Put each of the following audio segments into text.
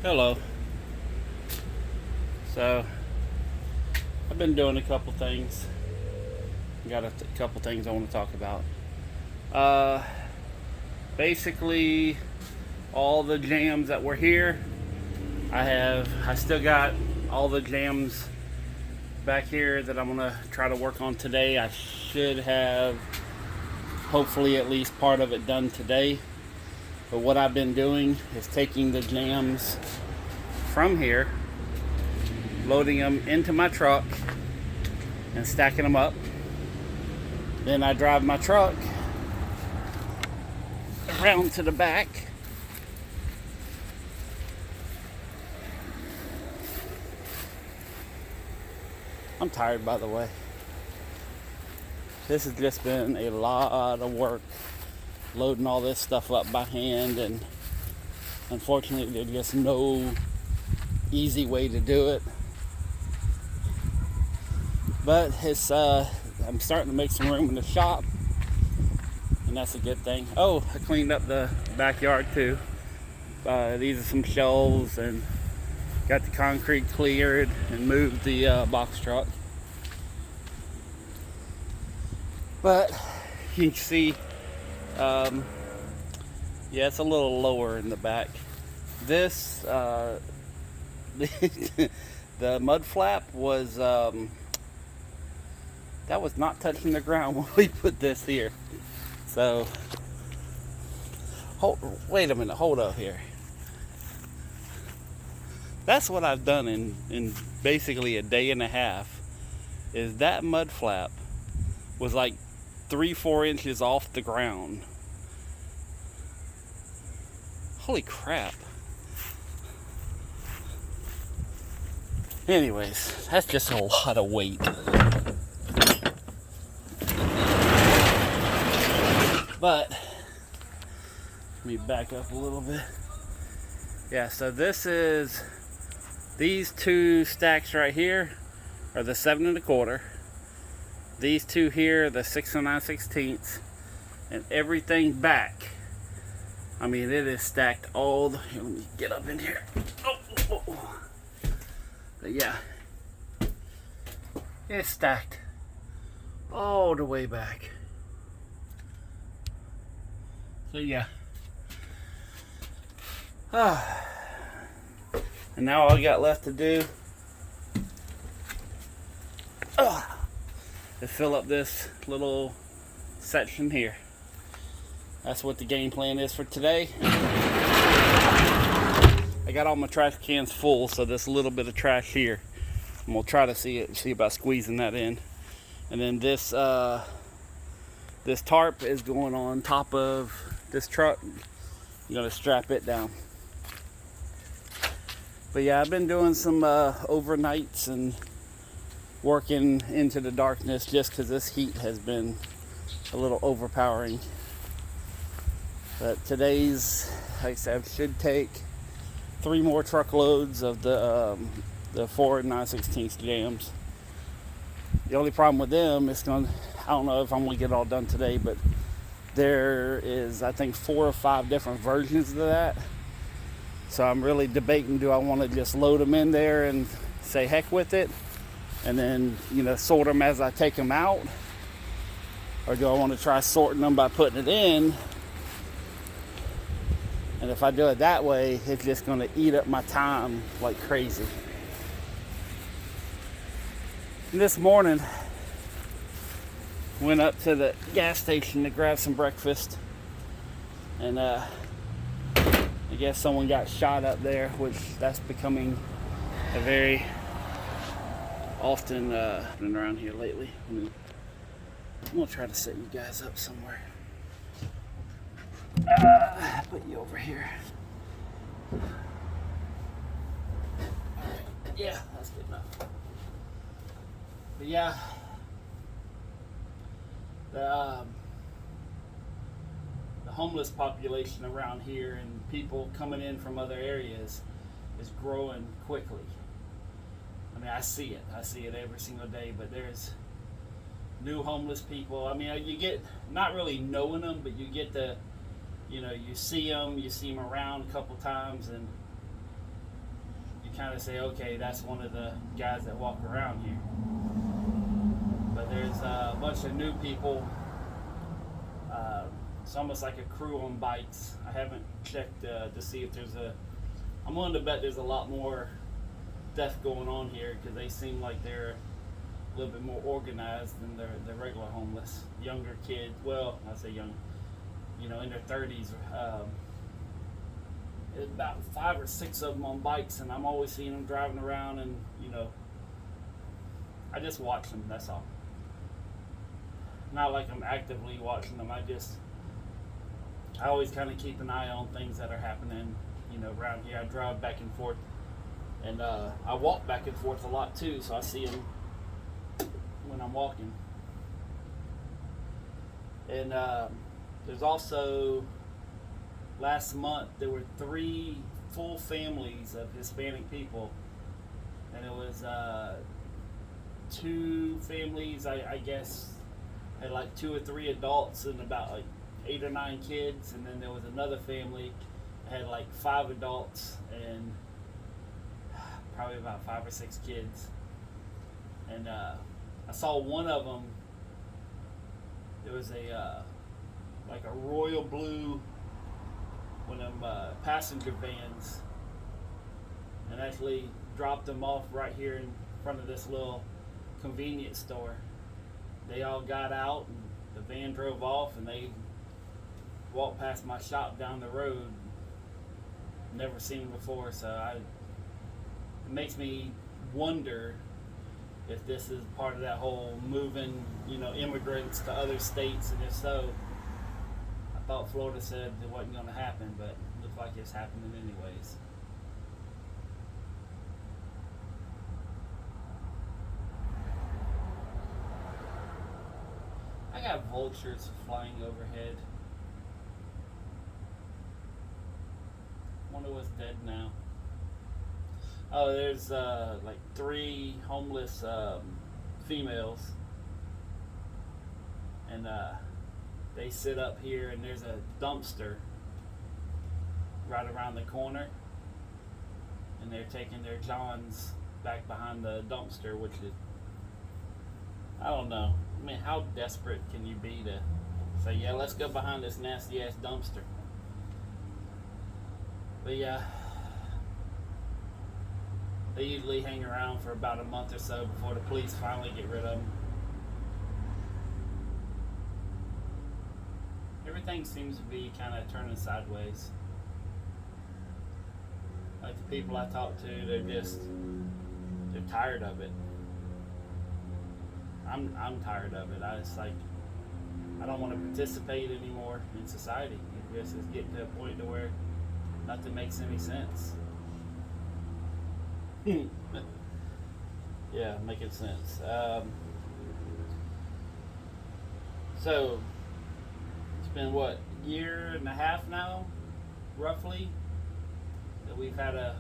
Hello. So, I've been doing a couple things. Got a couple things I want to talk about. Uh, Basically, all the jams that were here, I still got all the jams back here that I'm gonna try to work on today. I should have hopefully at least part of it done today. But what I've been doing is taking the jams from here, loading them into my truck, and stacking them up. Then I drive my truck around to the back. I'm tired, by the way. This has just been a lot of work loading all this stuff up by hand, and unfortunately there's just no easy way to do it. But it's I'm starting to make some room in the shop, and that's a good thing. Oh, I cleaned up the backyard too. These are some shelves, and got the concrete cleared and moved the box truck. But you can see, yeah, it's a little lower in the back. This, the mud flap was, that was not touching the ground when we put this here. So, wait a minute, hold up here. That's what I've done in basically a day and a half, is that mud flap was like 3-4 inches off the ground. Holy crap. Anyways, that's just a lot of weight. But let me back up a little bit. Yeah, so these two stacks right here are the 7 1/4. These two here are the 6 9/16, and everything back. I mean, it is stacked all the. Here, let me get up in here. Oh. But yeah, it's stacked all the way back. So yeah. And now all I got left to do is fill up this little section here. That's what the game plan is for today. I got all my trash cans full, so this little bit of trash here, I'm gonna try to see about squeezing that in. And then this tarp is going on top of this truck. I'm gonna strap it down. But yeah, I've been doing some overnights and working into the darkness just because this heat has been a little overpowering. But today's, like I said, should take 3 more truckloads of the 4 9/16 jams. The only problem with them is I don't know if I'm gonna get it all done today, but there is, I think, 4 or 5 different versions of that. So I'm really debating, do I want to just load them in there and say heck with it, and then, sort them as I take them out? Or do I want to try sorting them by putting it in? And if I do it that way, it's just going to eat up my time like crazy. And this morning, went up to the gas station to grab some breakfast, and I guess someone got shot up there, which that's becoming a very often around here lately. I'm gonna try to set you guys up somewhere. Put you over here. Alright, yeah, that's good enough. But yeah, the homeless population around here and people coming in from other areas is growing quickly. I mean, I see it every single day, but there's new homeless people. I mean, you get, not really knowing them, but you get you see them around a couple times, and kind of say, okay, that's one of the guys that walk around here. But there's a bunch of new people. It's almost like a crew on bikes. I haven't checked to see if there's a. I'm willing to bet there's a lot more stuff going on here because they seem like they're a little bit more organized than the regular homeless. Younger kids, well, I say young, in their 30s. There's about 5 or 6 of them on bikes, and I'm always seeing them driving around, and I just watch them. That's all. Not like I'm actively watching them. I always kind of keep an eye on things that are happening, around here. I drive back and forth, and I walk back and forth a lot too, so I see them when I'm walking. And there's also, last month, there were 3 full families of Hispanic people, and it was 2 families, I guess, had like 2 or 3 adults and about like 8 or 9 kids, and then there was another family that had like 5 adults and probably about 5 or 6 kids. And I saw one of them. There was a like a royal blue, one of them passenger vans, and actually dropped them off right here in front of this little convenience store. They all got out, and the van drove off, and they walked past my shop down the road. Never seen them before, so it makes me wonder if this is part of that whole moving, immigrants to other states, and if so, I thought Florida said it wasn't going to happen, but it looks like it's happening anyways. I got vultures flying overhead. Wonder what's dead now. Oh, there's like 3 homeless females, and they sit up here, and there's a dumpster right around the corner, and they're taking their johns back behind the dumpster, which is, I don't know. I mean, how desperate can you be to say, yeah, let's go behind this nasty ass dumpster? But yeah, they usually hang around for about a month or so before the police finally get rid of them. Everything seems to be kind of turning sideways. Like the people I talk to, they're tired of it. I'm tired of it. I don't want to participate anymore in society. It's getting to a point to where nothing makes any sense. Yeah, making sense. So it's been what, year and a half now, roughly, that we've had a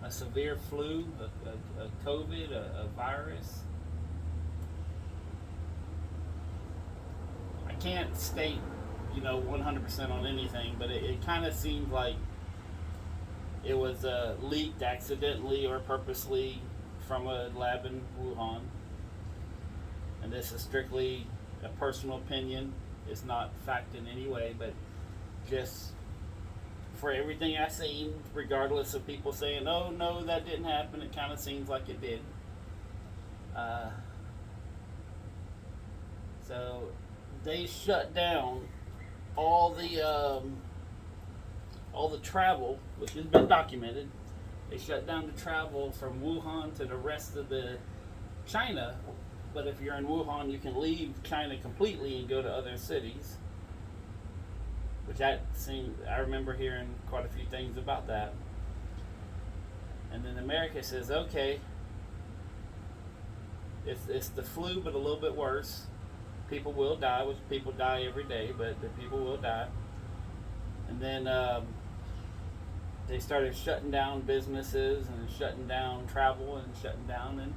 severe flu, a COVID, a virus. I can't state, 100% on anything, but it kind of seemed like it was leaked accidentally or purposely from a lab in Wuhan. And this is strictly a personal opinion. It's not fact in any way, but just for everything I've seen, regardless of people saying, oh, no, that didn't happen, it kind of seems like it did. So they shut down all the travel, which has been documented. They shut down the travel from Wuhan to the rest of the China, but if you're in Wuhan, you can leave China completely and go to other cities. Which I remember hearing quite a few things about that. And then America says, okay, it's the flu, but a little bit worse. People will die, which people die every day, but the people will die. And then they started shutting down businesses and shutting down travel and shutting down. And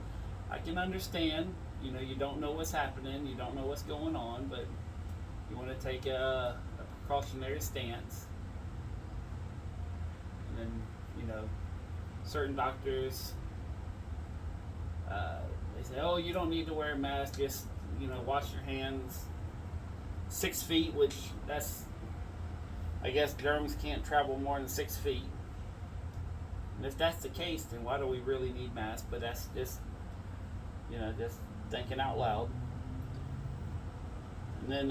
I can understand, you don't know what's happening, you don't know what's going on, but you want to take a precautionary stance. And then, certain doctors, they say, oh, you don't need to wear a mask, just, wash your hands 6 feet, which that's, I guess germs can't travel more than 6 feet. And if that's the case, then why do we really need masks? But that's just, just thinking out loud. And then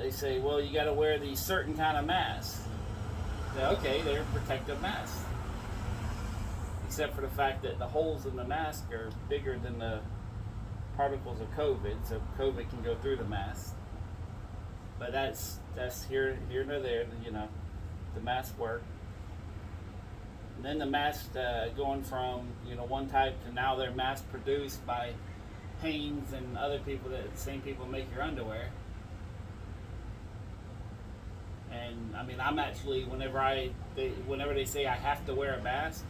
they say, well, you got to wear these certain kind of masks. Okay, they're protective masks. Except for the fact that the holes in the mask are bigger than the particles of COVID, so COVID can go through the mask. But that's here nor there. The masks work. And then the masks going from one type to now they're mass produced by Hanes and other people, that same people make your underwear. And I mean, I'm actually whenever they say I have to wear a mask,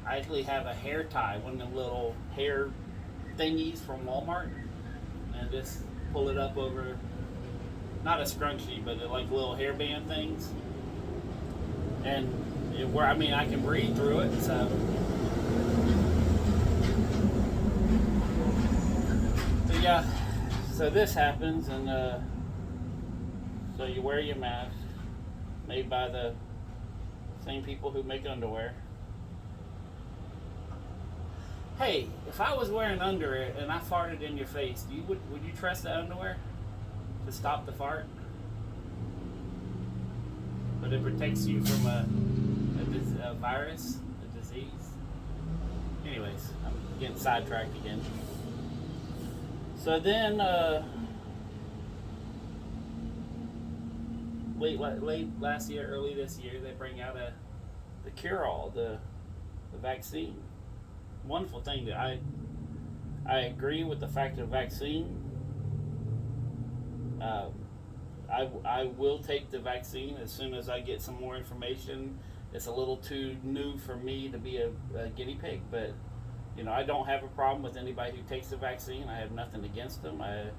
I actually have a hair tie, one of them little hair thingies from Walmart, and just pull it up over, not a scrunchie, but like little hairband things, and I can breathe through it. So yeah, so this happens, and so you wear your mask, made by the same people who make underwear. Hey, if I was wearing underwear and I farted in your face, would you trust the underwear to stop the fart? But it protects you from a virus, a disease. Anyways, I'm getting sidetracked again. So then, late last year, early this year, they bring out the cure-all, the vaccine. Wonderful thing that I agree with the fact of vaccine. I will take the vaccine as soon as I get some more information. It's a little too new for me to be a guinea pig, but I don't have a problem with anybody who takes the vaccine. I have nothing against them. I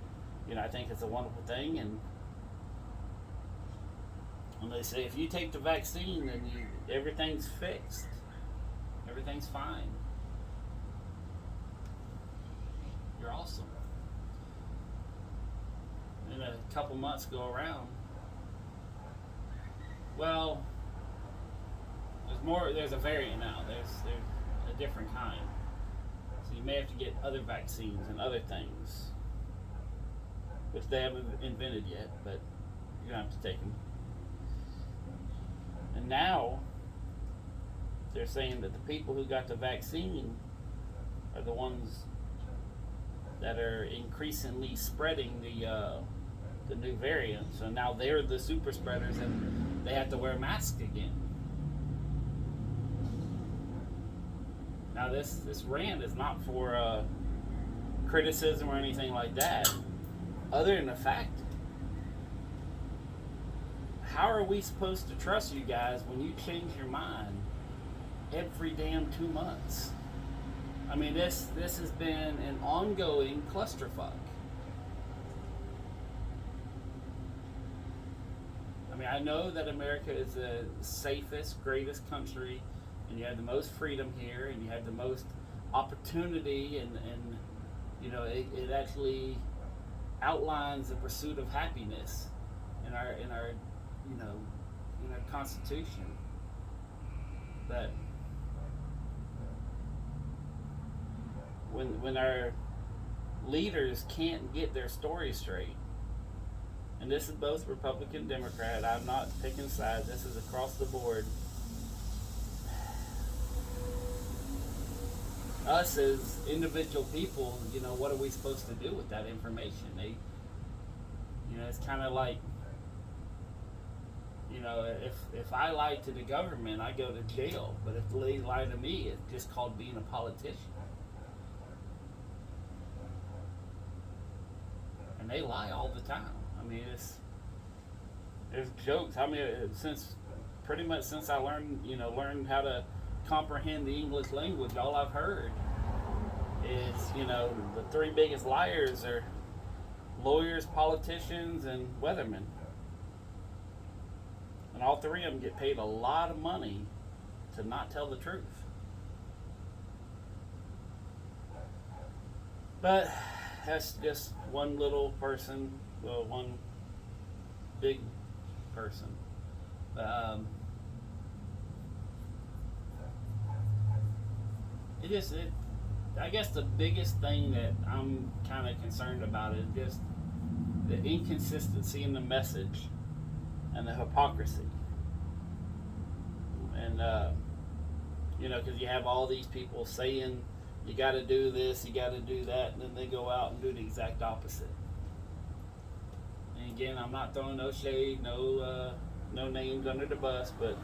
think it's a wonderful thing, and they say if you take the vaccine, then everything's fixed, everything's fine. You're awesome. And a couple months go around. Well, there's a variant now. There's a different kind. So you may have to get other vaccines and other things, which they haven't invented yet, but you're going to have to take them. And now they're saying that the people who got the vaccine are the ones that are increasingly spreading the new variant. So now they're the super spreaders, and they have to wear masks again. Now this rant is not for criticism or anything like that, other than the fact, how are we supposed to trust you guys when you change your mind every damn 2 months? I mean, this has been an ongoing clusterfuck. I mean, I know that America is the safest, greatest country, and you have the most freedom here, and you have the most opportunity, and it actually outlines the pursuit of happiness in our Constitution. But when our leaders can't get their story straight, and this is both Republican, Democrat, I'm not picking sides, this is across the board. Us as individual people, what are we supposed to do with that information? It's kind of like, if I lie to the government, I go to jail. But if they lie to me, it's just called being a politician. And they lie all the time. I mean, there's jokes. I mean, pretty much since I learned how to comprehend the English language, all I've heard is, the three biggest liars are lawyers, politicians, and weathermen. And all three of them get paid a lot of money to not tell the truth. But that's just one little person, well, one big person. Um, I guess the biggest thing that I'm kind of concerned about is just the inconsistency in the message and the hypocrisy. And, because you have all these people saying, you got to do this, you got to do that, and then they go out and do the exact opposite. And again, I'm not throwing no shade, no names under the bus, but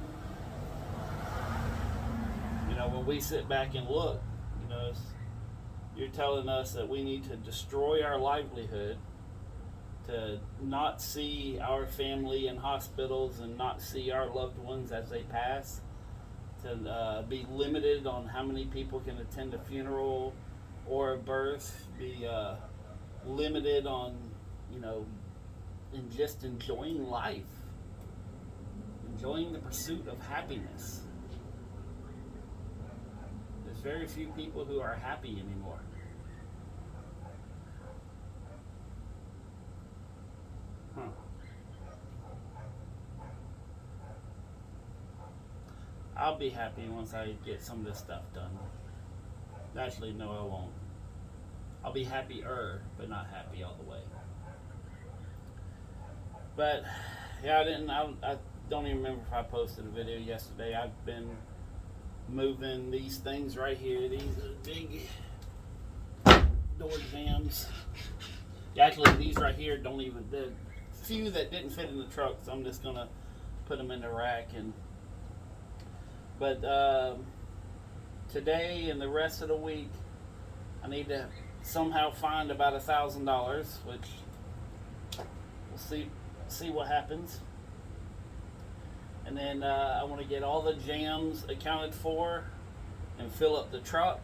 when we sit back and look, you're telling us that we need to destroy our livelihood, to not see our family in hospitals and not see our loved ones as they pass, to be limited on how many people can attend a funeral or a birth, be limited on, in just enjoying life, enjoying the pursuit of happiness. There's very few people who are happy anymore. I'll be happy once I get some of this stuff done. Actually, no, I won't. I'll be happier, but not happy all the way. But yeah, I don't even remember if I posted a video yesterday. I've been moving these things right here. These are big door jams. Actually, these right here don't even, the few that didn't fit in the truck, so I'm just gonna put them in the rack. But today and the rest of the week, I need to somehow find about $1,000, which we'll see what happens. And then I want to get all the jams accounted for and fill up the truck,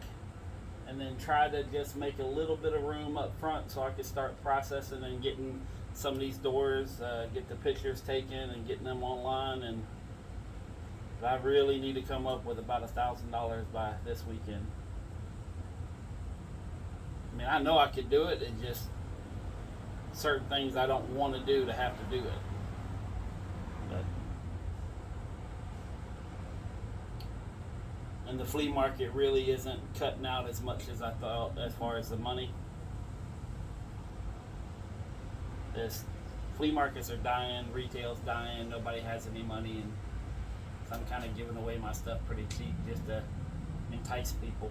and then try to just make a little bit of room up front so I can start processing and getting some of these doors, get the pictures taken and getting them online. And I really need to come up with about $1,000 by this weekend. I mean, I know I could do it, and just certain things I don't want to do to have to do it. And the flea market really isn't cutting out as much as I thought as far as the money. This flea markets are dying, retail's dying, nobody has any money, and so I'm kind of giving away my stuff pretty cheap just to entice people.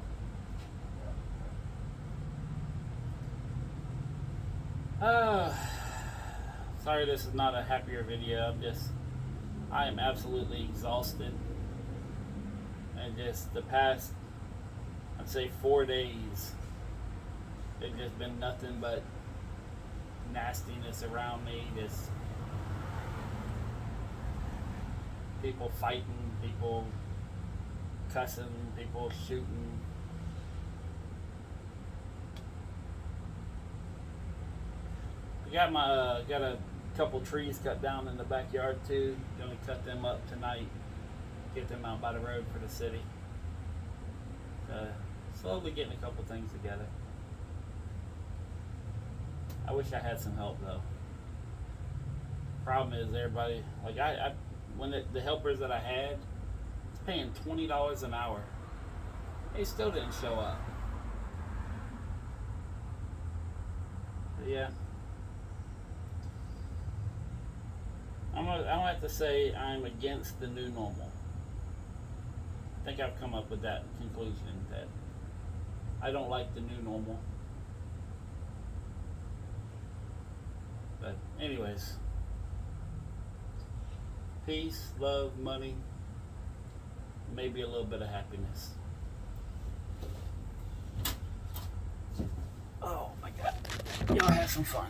Sorry this is not a happier video. I am absolutely exhausted. And just the past, I'd say 4 days, it's just been nothing but nastiness around me. Just people fighting, people cussing, people shooting. I got a couple trees cut down in the backyard too. Gonna cut them up tonight. Get them out by the road for the city. Slowly getting a couple things together. I wish I had some help though. Problem is everybody, like when the helpers that I had, was paying $20 an hour. They still didn't show up. But yeah. I'm gonna have to say I'm against the new normal. I think I've come up with that conclusion that I don't like the new normal. But anyways, peace, love, money, maybe a little bit of happiness. Oh my God, y'all have some fun.